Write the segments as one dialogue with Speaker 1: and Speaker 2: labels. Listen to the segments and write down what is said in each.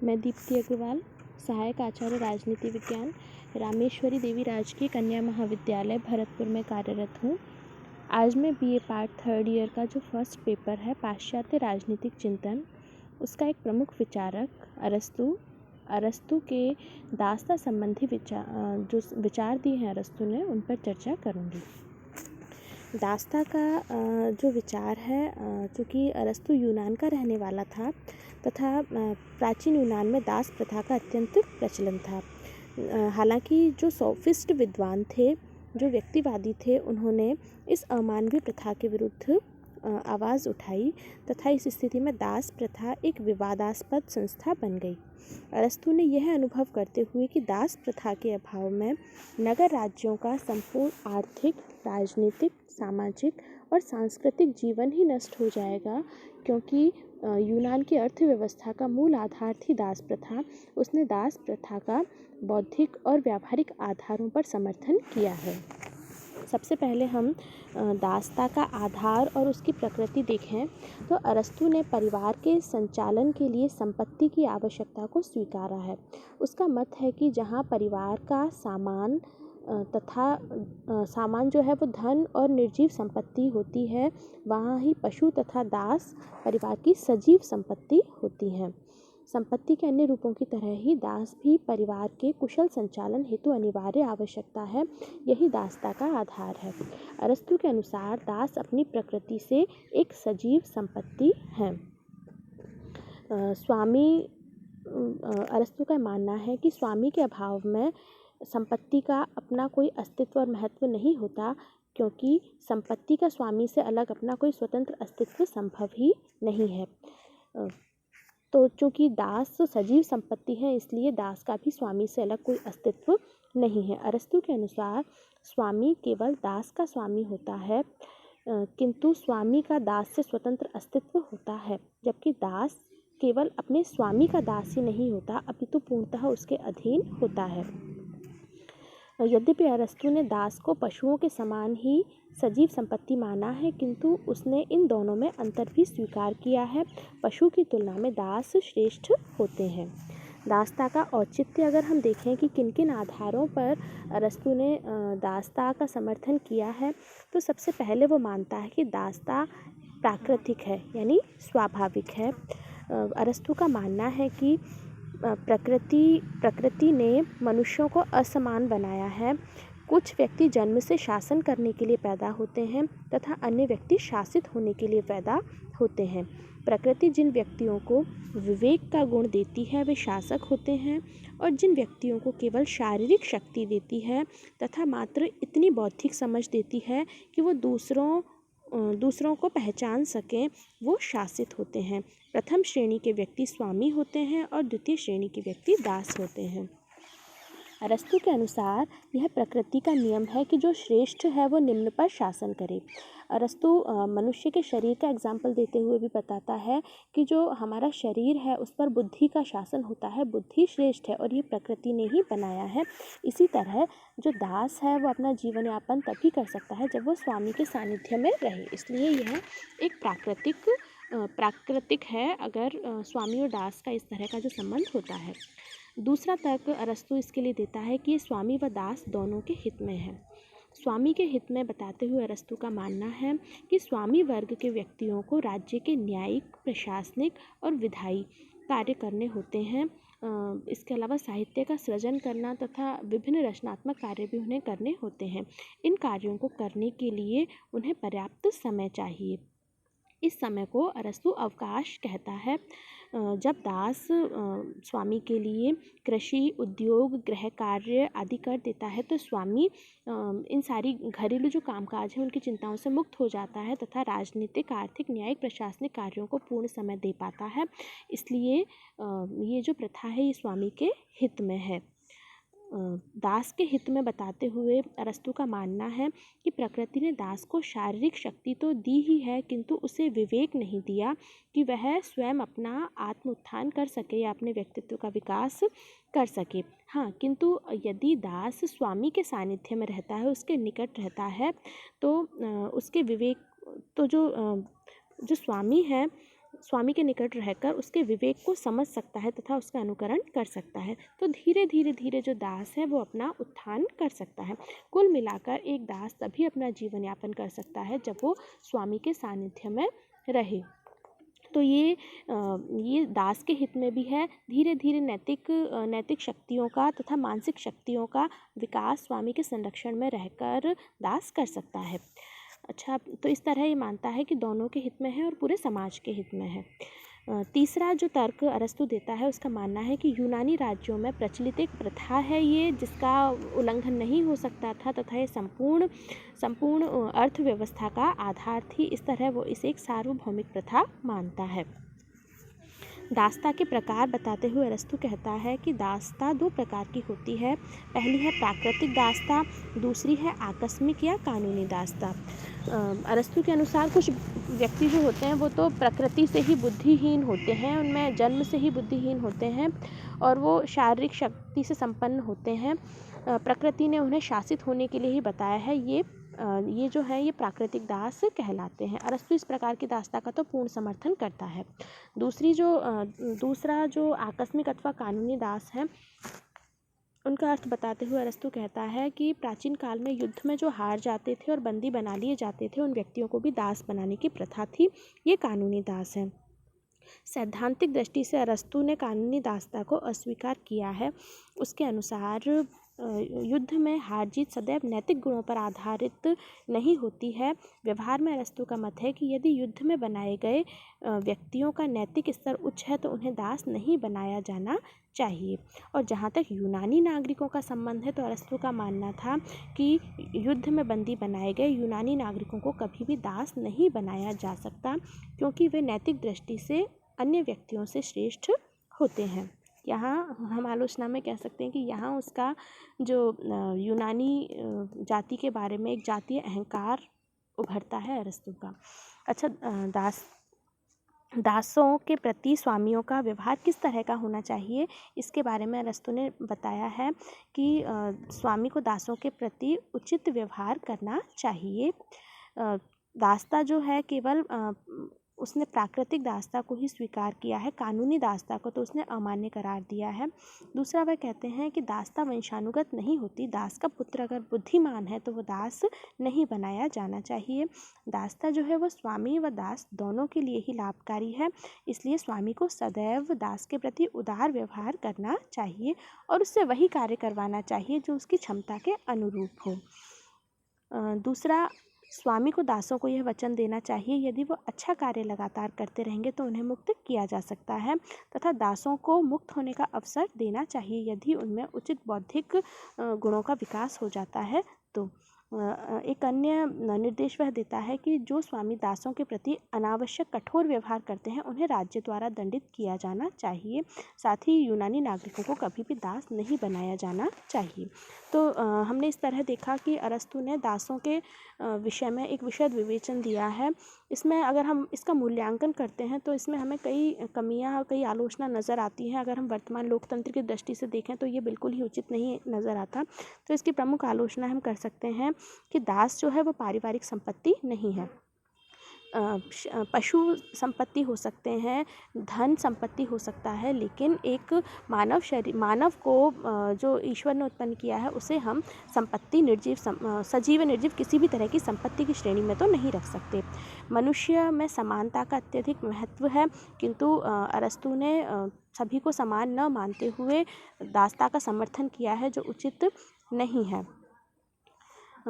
Speaker 1: मैं दीप्ति अग्रवाल, सहायक आचार्य राजनीति विज्ञान, रामेश्वरी देवी राजकीय कन्या महाविद्यालय भरतपुर में कार्यरत हूँ। आज मैं बीए पार्ट थर्ड ईयर का जो फर्स्ट पेपर है पाश्चात्य राजनीतिक चिंतन, उसका एक प्रमुख विचारक अरस्तु के दास्ता संबंधी जो विचार दिए हैं अरस्तु ने, उन पर चर्चा करूँगी। दास्ता का जो विचार है, चूँकि अरस्तु यूनान का रहने वाला था तथा प्राचीन यूनान में दास प्रथा का अत्यंत प्रचलन था। हालांकि जो सोफिस्ट विद्वान थे, जो व्यक्तिवादी थे, उन्होंने इस अमानवीय प्रथा के विरुद्ध आवाज़ उठाई तथा इस स्थिति में दास प्रथा एक विवादास्पद संस्था बन गई। अरस्तु ने यह अनुभव करते हुए कि दास प्रथा के अभाव में नगर राज्यों का संपूर्ण आर्थिक, राजनीतिक, सामाजिक और सांस्कृतिक जीवन ही नष्ट हो जाएगा, क्योंकि यूनान की अर्थव्यवस्था का मूल आधार थी दास प्रथा। उसने दास प्रथा का बौद्धिक और व्यावहारिक आधारों पर समर्थन किया है। सबसे पहले हम दास्ता का आधार और उसकी प्रकृति देखें तो अरस्तु ने परिवार के संचालन के लिए संपत्ति की आवश्यकता को स्वीकारा है। उसका मत है कि जहाँ परिवार का सामान जो है वो धन और निर्जीव संपत्ति होती है, वहाँ ही पशु तथा दास परिवार की सजीव संपत्ति होती हैं। संपत्ति के अन्य रूपों की तरह ही दास भी परिवार के कुशल संचालन हेतु अनिवार्य आवश्यकता है। यही दासता का आधार है। अरस्तु के अनुसार दास अपनी प्रकृति से एक सजीव संपत्ति है। अरस्तु का मानना है कि स्वामी के अभाव में संपत्ति का अपना कोई अस्तित्व और महत्व नहीं होता, क्योंकि संपत्ति का स्वामी से अलग अपना कोई स्वतंत्र अस्तित्व संभव ही नहीं है। तो चूँकि दास सजीव संपत्ति है, इसलिए दास का भी स्वामी से अलग कोई अस्तित्व नहीं है। अरस्तु के अनुसार स्वामी केवल दास का स्वामी होता है, किंतु स्वामी का दास से स्वतंत्र अस्तित्व होता है, जबकि दास केवल अपने स्वामी का दास ही नहीं होता, अपितु पूर्णतः उसके अधीन होता है। यद्यपि अरस्तु ने दास को पशुओं के समान ही सजीव संपत्ति माना है, किंतु उसने इन दोनों में अंतर भी स्वीकार किया है। पशु की तुलना में दास श्रेष्ठ होते हैं। दासता का औचित्य अगर हम देखें कि किन किन आधारों पर अरस्तु ने दासता का समर्थन किया है, तो सबसे पहले वो मानता है कि दासता प्राकृतिक है, यानी स्वाभाविक है। अरस्तु का मानना है कि प्रकृति ने मनुष्यों को असमान बनाया है। कुछ व्यक्ति जन्म से शासन करने के लिए पैदा होते हैं तथा अन्य व्यक्ति शासित होने के लिए पैदा होते हैं। प्रकृति जिन व्यक्तियों को विवेक का गुण देती है वे शासक होते हैं, और जिन व्यक्तियों को केवल शारीरिक शक्ति देती है तथा मात्र इतनी बौद्धिक समझ देती है कि वो दूसरों को पहचान सकें, वो शासित होते हैं। प्रथम श्रेणी के व्यक्ति स्वामी होते हैं और द्वितीय श्रेणी के व्यक्ति दास होते हैं। अरस्तु के अनुसार यह प्रकृति का नियम है कि जो श्रेष्ठ है वो निम्न पर शासन करे। अरस्तु मनुष्य के शरीर का एग्जाम्पल देते हुए भी बताता है कि जो हमारा शरीर है उस पर बुद्धि का शासन होता है, बुद्धि श्रेष्ठ है और ये प्रकृति ने ही बनाया है। इसी तरह जो दास है वो अपना जीवन यापन तभी कर सकता है जब वो स्वामी के सानिध्य में रहे, इसलिए यह एक प्राकृतिक है अगर स्वामी और दास का इस तरह का जो संबंध होता है। दूसरा तर्क अरस्तु इसके लिए देता है कि स्वामी व दास दोनों के हित में है। स्वामी के हित में बताते हुए अरस्तु का मानना है कि स्वामी वर्ग के व्यक्तियों को राज्य के न्यायिक, प्रशासनिक और विधायी कार्य करने होते हैं। इसके अलावा साहित्य का सृजन करना तथा विभिन्न रचनात्मक कार्य भी उन्हें करने होते हैं। इन कार्यों को करने के लिए उन्हें पर्याप्त समय चाहिए। इस समय को अरस्तु अवकाश कहता है। जब दास स्वामी के लिए कृषि, उद्योग, गृह कार्य आदि कर देता है तो स्वामी इन सारी घरेलू जो कामकाज हैं उनकी चिंताओं से मुक्त हो जाता है तथा राजनीतिक, आर्थिक, न्यायिक, प्रशासनिक कार्यों को पूर्ण समय दे पाता है। इसलिए ये जो प्रथा है ये स्वामी के हित में है। दास के हित में बताते हुए अरस्तु का मानना है कि प्रकृति ने दास को शारीरिक शक्ति तो दी ही है, किंतु उसे विवेक नहीं दिया कि वह स्वयं अपना आत्म उत्थान कर सके या अपने व्यक्तित्व का विकास कर सके। हाँ, किंतु यदि दास स्वामी के सानिध्य में रहता है, उसके निकट रहता है, तो उसके विवेक तो जो स्वामी है स्वामी के निकट रहकर उसके विवेक को समझ सकता है तथा उसका अनुकरण कर सकता है। तो धीरे धीरे धीरे जो दास है वो अपना उत्थान कर सकता है। कुल मिलाकर एक दास तभी अपना जीवन यापन कर सकता है जब वो स्वामी के सानिध्य में रहे। तो ये दास के हित में भी है। धीरे धीरे नैतिक शक्तियों का तथा मानसिक शक्तियों का विकास स्वामी के संरक्षण में रहकर दास कर सकता है। अच्छा, तो इस तरह ये मानता है कि दोनों के हित में है और पूरे समाज के हित में है। तीसरा जो तर्क अरस्तु देता है उसका मानना है कि यूनानी राज्यों में प्रचलित एक प्रथा है ये, जिसका उल्लंघन नहीं हो सकता था तथा ये संपूर्ण अर्थव्यवस्था का आधार थी। इस तरह वो इसे एक सार्वभौमिक प्रथा मानता है। दासता के प्रकार बताते हुए अरस्तु कहता है कि दासता दो प्रकार की होती है। पहली है प्राकृतिक दासता, दूसरी है आकस्मिक या कानूनी दासता। अरस्तु के अनुसार कुछ व्यक्ति जो होते हैं वो तो प्रकृति से ही बुद्धिहीन होते हैं, उनमें जन्म से ही बुद्धिहीन होते हैं और वो शारीरिक शक्ति से संपन्न होते हैं। प्रकृति ने उन्हें शासित होने के लिए ही बताया है। ये जो है ये प्राकृतिक दास कहलाते हैं। अरस्तु इस प्रकार की दासता का तो पूर्ण समर्थन करता है। दूसरा जो आकस्मिक अथवा कानूनी दास है उनका अर्थ बताते हुए अरस्तु कहता है कि प्राचीन काल में युद्ध में जो हार जाते थे और बंदी बना लिए जाते थे उन व्यक्तियों को भी दास बनाने की प्रथा थी। ये कानूनी दास है। सैद्धांतिक दृष्टि से अरस्तु ने कानूनी दासता को अस्वीकार किया है। उसके अनुसार युद्ध में हार जीत सदैव नैतिक गुणों पर आधारित नहीं होती है। व्यवहार में अरस्तु का मत है कि यदि युद्ध में बनाए गए व्यक्तियों का नैतिक स्तर उच्च है तो उन्हें दास नहीं बनाया जाना चाहिए। और जहाँ तक यूनानी नागरिकों का संबंध है तो अरस्तु का मानना था कि युद्ध में बंदी बनाए गए यूनानी नागरिकों को कभी भी दास नहीं बनाया जा सकता, क्योंकि वे नैतिक दृष्टि से अन्य व्यक्तियों से श्रेष्ठ होते हैं। यहाँ हम आलोचना में कह सकते हैं कि यहाँ उसका जो यूनानी जाति के बारे में एक जातीय अहंकार उभरता है अरस्तु का। अच्छा, दासों के प्रति स्वामियों का व्यवहार किस तरह का होना चाहिए, इसके बारे में अरस्तु ने बताया है कि स्वामी को दासों के प्रति उचित व्यवहार करना चाहिए। दासता जो है केवल उसने प्राकृतिक दासता को ही स्वीकार किया है, कानूनी दासता को तो उसने अमान्य करार दिया है। दूसरा, वह कहते हैं कि दासता वंशानुगत नहीं होती। दास का पुत्र अगर बुद्धिमान है तो वो दास नहीं बनाया जाना चाहिए। दासता जो है वो स्वामी व दास दोनों के लिए ही लाभकारी है, इसलिए स्वामी को सदैव दास के प्रति उदार व्यवहार करना चाहिए और उससे वही कार्य करवाना चाहिए जो उसकी क्षमता के अनुरूप हो। दूसरा, स्वामी को दासों को यह वचन देना चाहिए यदि वो अच्छा कार्य लगातार करते रहेंगे तो उन्हें मुक्त किया जा सकता है, तथा दासों को मुक्त होने का अवसर देना चाहिए यदि उनमें उचित बौद्धिक गुणों का विकास हो जाता है। तो एक अन्य निर्देश वह देता है कि जो स्वामी दासों के प्रति अनावश्यक कठोर व्यवहार करते हैं उन्हें राज्य द्वारा दंडित किया जाना चाहिए। साथ ही यूनानी नागरिकों को कभी भी दास नहीं बनाया जाना चाहिए। तो हमने इस तरह देखा कि अरस्तु ने दासों के विषय में एक विशद विवेचन दिया है। इसमें अगर हम इसका मूल्यांकन करते हैं तो इसमें हमें कई कमियां, कई आलोचना नज़र आती हैं। अगर हम वर्तमान लोकतंत्र की दृष्टि से देखें तो ये बिल्कुल ही उचित नहीं नज़र आता। तो इसकी प्रमुख आलोचना हम कर सकते हैं कि दास जो है वो पारिवारिक संपत्ति नहीं है। पशु संपत्ति हो सकते हैं, धन संपत्ति हो सकता है, लेकिन एक मानव को जो ईश्वर ने उत्पन्न किया है उसे हम संपत्ति, सजीव निर्जीव किसी भी तरह की संपत्ति की श्रेणी में तो नहीं रख सकते। मनुष्य में समानता का अत्यधिक महत्व है, किंतु अरस्तु ने सभी को समान न मानते हुए दासता का समर्थन किया है जो उचित नहीं है।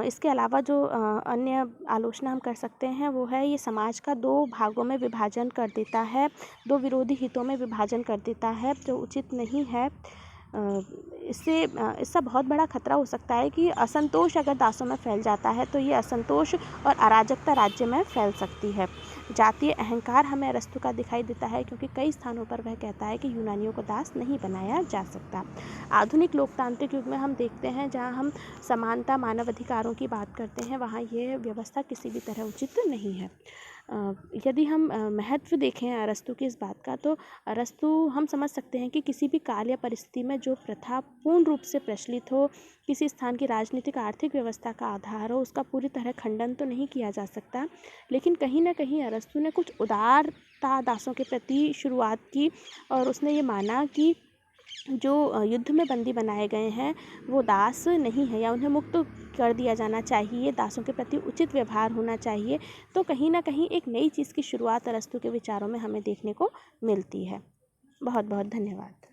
Speaker 1: इसके अलावा जो अन्य आलोचना हम कर सकते हैं वो है ये समाज का दो भागों में विभाजन कर देता है, दो विरोधी हितों में विभाजन कर देता है जो उचित नहीं है। इससे बहुत बड़ा खतरा हो सकता है कि असंतोष अगर दासों में फैल जाता है तो ये असंतोष और अराजकता राज्य में फैल सकती है। जातीय अहंकार हमें अरस्तु का दिखाई देता है, क्योंकि कई स्थानों पर वह कहता है कि यूनानियों को दास नहीं बनाया जा सकता। आधुनिक लोकतांत्रिक युग में हम देखते हैं जहाँ हम समानता, मानव अधिकारों की बात करते हैं, वहाँ ये व्यवस्था किसी भी तरह उचित नहीं है। यदि हम महत्व देखें अरस्तू की इस बात का, तो अरस्तू हम समझ सकते हैं कि किसी भी काल या परिस्थिति में जो प्रथा पूर्ण रूप से प्रचलित हो, किसी स्थान की राजनीतिक आर्थिक व्यवस्था का आधार हो, उसका पूरी तरह खंडन तो नहीं किया जा सकता, लेकिन कहीं ना कहीं अरस्तू ने कुछ उदारता दासों के प्रति शुरुआत की और उसने ये माना कि जो युद्ध में बंदी बनाए गए हैं वो दास नहीं है, या उन्हें मुक्त कर दिया जाना चाहिए, दासों के प्रति उचित व्यवहार होना चाहिए। तो कहीं ना कहीं एक नई चीज़ की शुरुआत अरस्तू के विचारों में हमें देखने को मिलती है। बहुत बहुत धन्यवाद।